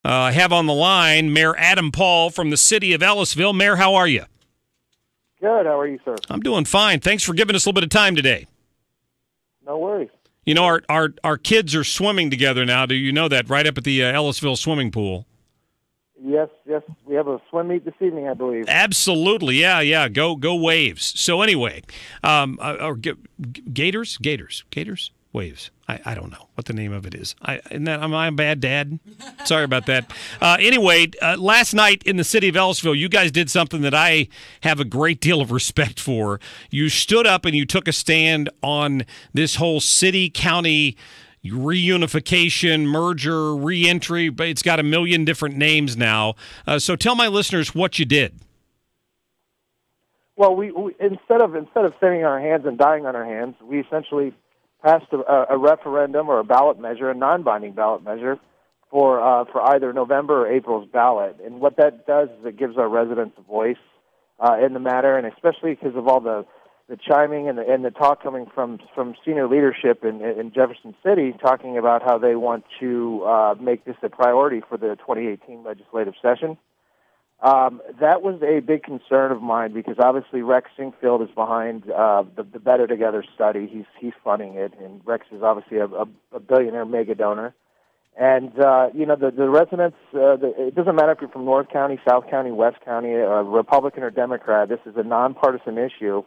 I have on the line Mayor Adam Paul from the city of Ellisville. Mayor, how are you? Good. How are you, sir? I'm doing fine. Thanks for giving us a little bit of time today. No worries. You know, our kids are swimming together now. Do you know that? Right up at the Ellisville swimming pool. Yes. We have a swim meet this evening, I believe. Absolutely. Yeah. Go Waves. So anyway, Gators? Waves. I don't know what the name of it is. Am I a bad dad? Sorry about that. Anyway, last night in the city of Ellisville, you guys did something that I have a great deal of respect for. You stood up and you took a stand on this whole city-county reunification, merger, reentry. But it's got a million different names now. So tell my listeners what you did. Well, we instead of sitting on our hands and dying on our hands, we essentially passed a referendum or a ballot measure, a non-binding ballot measure, for either November or April's ballot. And what that does is it gives our residents a voice in the matter, and especially because of all the chiming and the talk coming from senior leadership in Jefferson City, talking about how they want to make this a priority for the 2018 legislative session. That was a big concern of mine because obviously Rex Sinkfield is behind the Better Together study. He's funding it, and Rex is obviously a billionaire mega donor. And the residents. It doesn't matter if you're from North County, South County, West County, Republican or Democrat. This is a nonpartisan issue,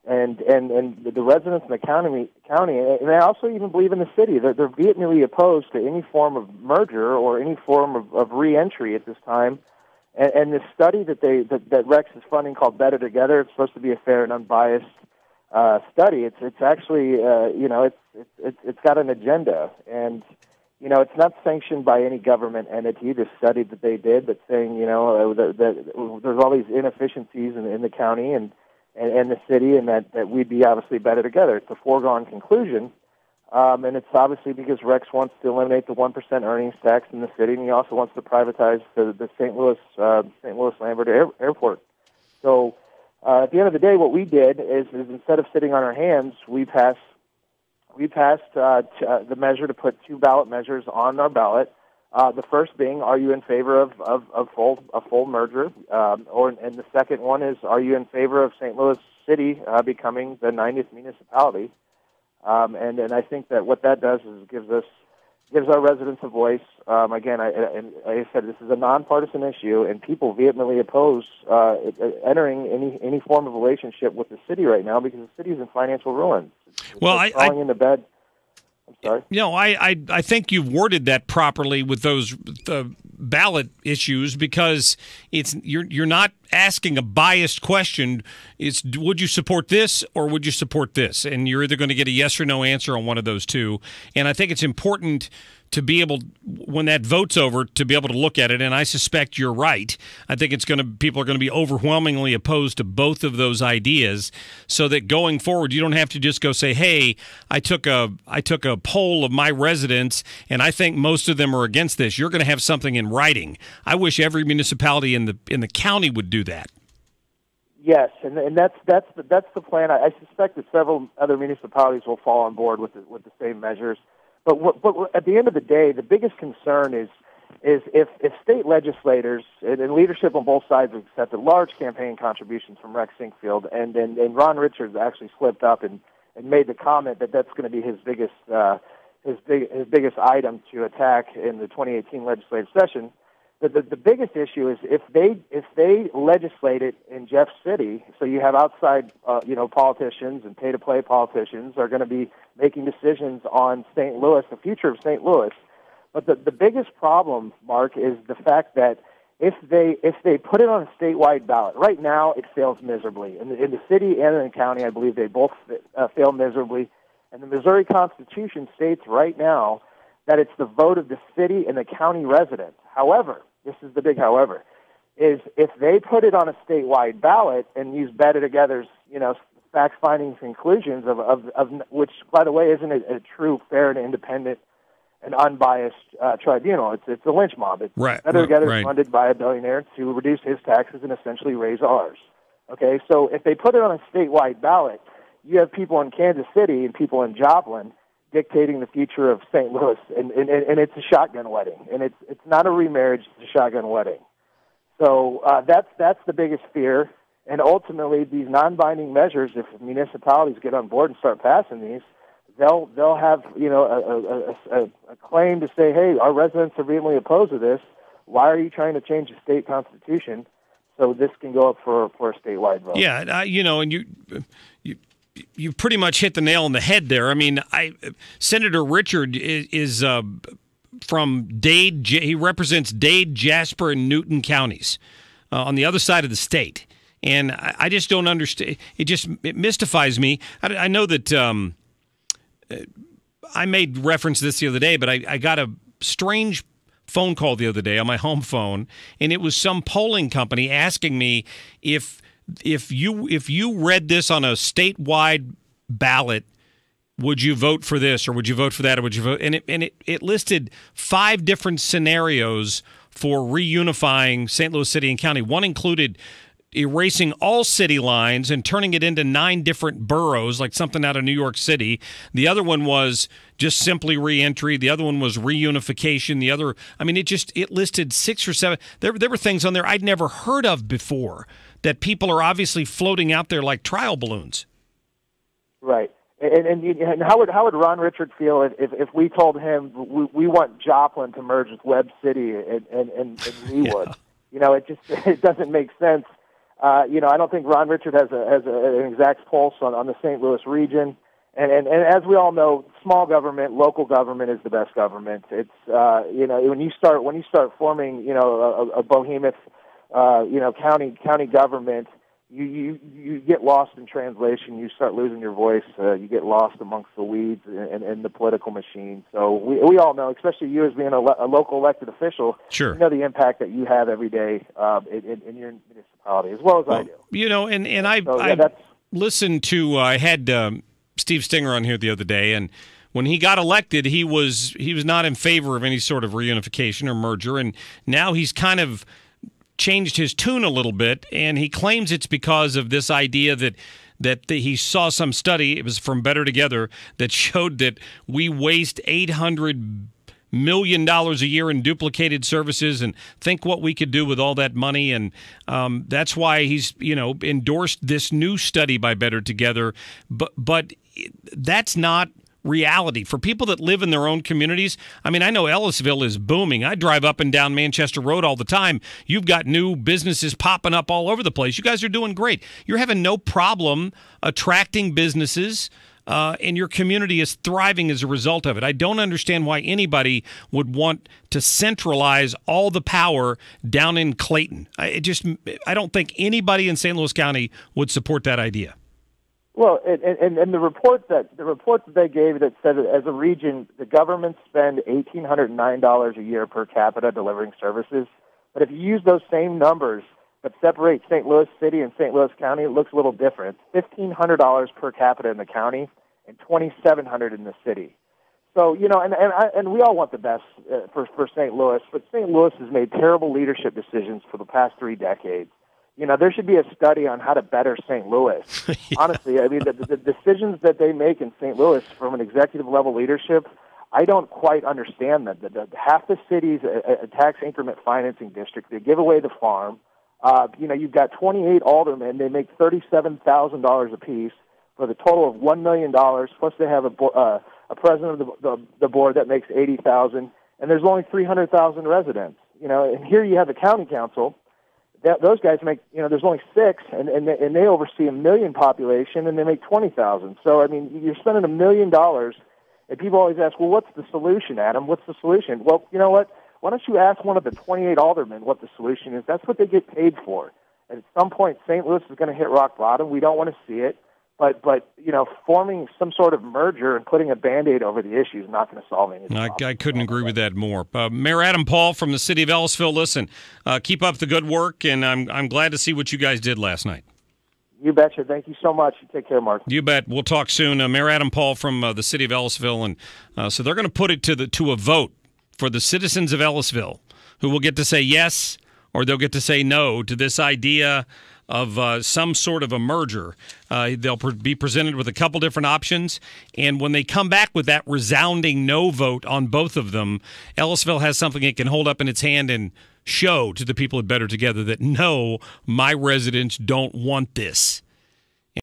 and the residents in the county, and I also even believe in the city. They're vehemently opposed to any form of merger or any form of reentry at this time. And this study that Rex is funding called Better Together, it's supposed to be a fair and unbiased study. It's actually it's got an agenda, and it's not sanctioned by any government entity. This study that they did, but saying that there's all these inefficiencies in the county and the city, and that we'd be obviously better together. It's a foregone conclusion. And it's obviously because Rex wants to eliminate the 1% earnings tax in the city, and he also wants to privatize the St. Louis Lambert Airport. So at the end of the day, what we did is instead of sitting on our hands, we passed the measure to put two ballot measures on our ballot. The first being, are you in favor of a full merger? And the second one is, are you in favor of St. Louis City becoming the 90th municipality? And I think that what that does is gives our residents a voice. Again, like I said, this is a nonpartisan issue, and people vehemently oppose entering any form of relationship with the city right now because the city is in financial ruin. It's falling into bed. I'm sorry. I think you've worded that properly with those ballot issues because you're not asking a biased question. It's would you support this or would you support this? And you're either going to get a yes or no answer on one of those two. And I think it's important to be able, when that vote's over, to be able to look at it. And I suspect you're right. I think people are going to be overwhelmingly opposed to both of those ideas, so that going forward, you don't have to just go say, "Hey, I took a poll of my residents, and I think most of them are against this." You're going to have something in writing. I wish every municipality in the county would do that. Yes, and that's the plan. I suspect that several other municipalities will fall on board with the same measures. But at the end of the day, the biggest concern is if state legislators and leadership on both sides have accepted large campaign contributions from Rex Sinkfield, and Ron Richards actually slipped up and made the comment that that's going to be his biggest item to attack in the 2018 legislative session. The biggest issue is if they legislate it in Jeff City, so you have outside politicians and pay-to-play politicians are going to be making decisions on St. Louis, the future of St. Louis. But the biggest problem, Mark, is the fact that if they put it on a statewide ballot, right now it fails miserably. In the city and in the county, I believe they both fail miserably. And the Missouri Constitution states right now that it's the vote of the city and the county residents. However, this is the big however, is if they put it on a statewide ballot and use Better Together's, facts, findings, conclusions of which, by the way, isn't a true, fair, and independent and unbiased tribunal. It's a lynch mob. It's right. Better Together is funded by a billionaire to reduce his taxes and essentially raise ours. Okay, so if they put it on a statewide ballot, you have people in Kansas City and people in Joplin dictating the future of St. Louis, and it's a shotgun wedding, and it's not a remarriage; it's a shotgun wedding. So that's the biggest fear, and ultimately, these non-binding measures, if municipalities get on board and start passing these, they'll have a claim to say, hey, our residents are vehemently opposed to this. Why are you trying to change the state constitution so this can go up for a statewide vote? Yeah, and you pretty much hit the nail on the head there. I mean, Senator Richard is from Dade. He represents Dade, Jasper, and Newton counties on the other side of the state. And I just don't understand. It mystifies me. I know that I made reference to this the other day, but I got a strange phone call the other day on my home phone, and it was some polling company asking me if you read this on a statewide ballot, would you vote for this or would you vote for that or would you vote? And it listed 5 different scenarios for reunifying St. Louis City and County. One included erasing all city lines and turning it into 9 different boroughs, like something out of New York City. The other one was just simply reentry. The other one was reunification. The other, I mean, it listed 6 or 7. There were things on there I'd never heard of before that people are obviously floating out there like trial balloons. Right. And how would Ron Richard feel if we told him we want Joplin to merge with Webb City and Leawood? Yeah. It doesn't make sense. I don't think Ron Richard has an exact pulse on the St. Louis region. And as we all know, small government, local government is the best government. It's when you start forming a behemoth county government, you get lost in translation. You start losing your voice. You get lost amongst the weeds and the political machine. So we all know, especially you as being a local elected official, sure, you know the impact that you have every day in your municipality, as well as I do. And I listened to. I had Steve Stinger on here the other day, and when he got elected, he was not in favor of any sort of reunification or merger, and now he's kind of changed his tune a little bit, and he claims it's because of this idea that he saw some study, it was from Better Together, that showed that we waste $800 million a year in duplicated services, and think what we could do with all that money. And that's why he's endorsed this new study by Better Together. But that's not reality for people that live in their own communities. I mean, I know Ellisville is booming. I drive up and down Manchester Road all the time. You've got new businesses popping up all over the place. You guys are doing great. You're having no problem attracting businesses, and your community is thriving as a result of it. I don't understand why anybody would want to centralize all the power down in Clayton. I don't think anybody in St. Louis County would support that idea. Well, and the report that they gave that said that as a region, the government spend $1,809 a year per capita delivering services. But if you use those same numbers but separate St. Louis City and St. Louis County, it looks a little different. $1,500 per capita in the county and $2,700 in the city. So and we all want the best for St. Louis, but St. Louis has made terrible leadership decisions for the past 3 decades. There should be a study on how to better St. Louis. Yeah. Honestly, I mean, the decisions that they make in St. Louis from an executive level leadership, I don't quite understand that. Half the city's a tax increment financing district. They give away the farm. You've got 28 aldermen. They make $37,000 apiece for the total of $1 million. Plus, they have a president of the board that makes $80,000, and there's only 300,000 residents. And here you have the county council. Those guys make, there's only 6, and they oversee 1 million population, and they make $20,000. So, I mean, you're spending $1 million, and people always ask, well, what's the solution, Adam? What's the solution? Well, you know what? Why don't you ask one of the 28 aldermen what the solution is? That's what they get paid for. And at some point, St. Louis is going to hit rock bottom. We don't want to see it. But forming some sort of merger and putting a Band-Aid over the issue is not going to solve anything. I couldn't agree with that more. Mayor Adam Paul from the city of Ellisville, listen, keep up the good work, and I'm glad to see what you guys did last night. You betcha. Thank you so much. You take care, Mark. You bet. We'll talk soon. Mayor Adam Paul from the city of Ellisville, and so they're going to put it to a vote for the citizens of Ellisville, who will get to say yes or they'll get to say no to this idea of some sort of a merger. They'll be presented with a couple different options, and when they come back with that resounding no vote on both of them, Ellisville has something it can hold up in its hand and show to the people at Better Together that, no, my residents don't want this.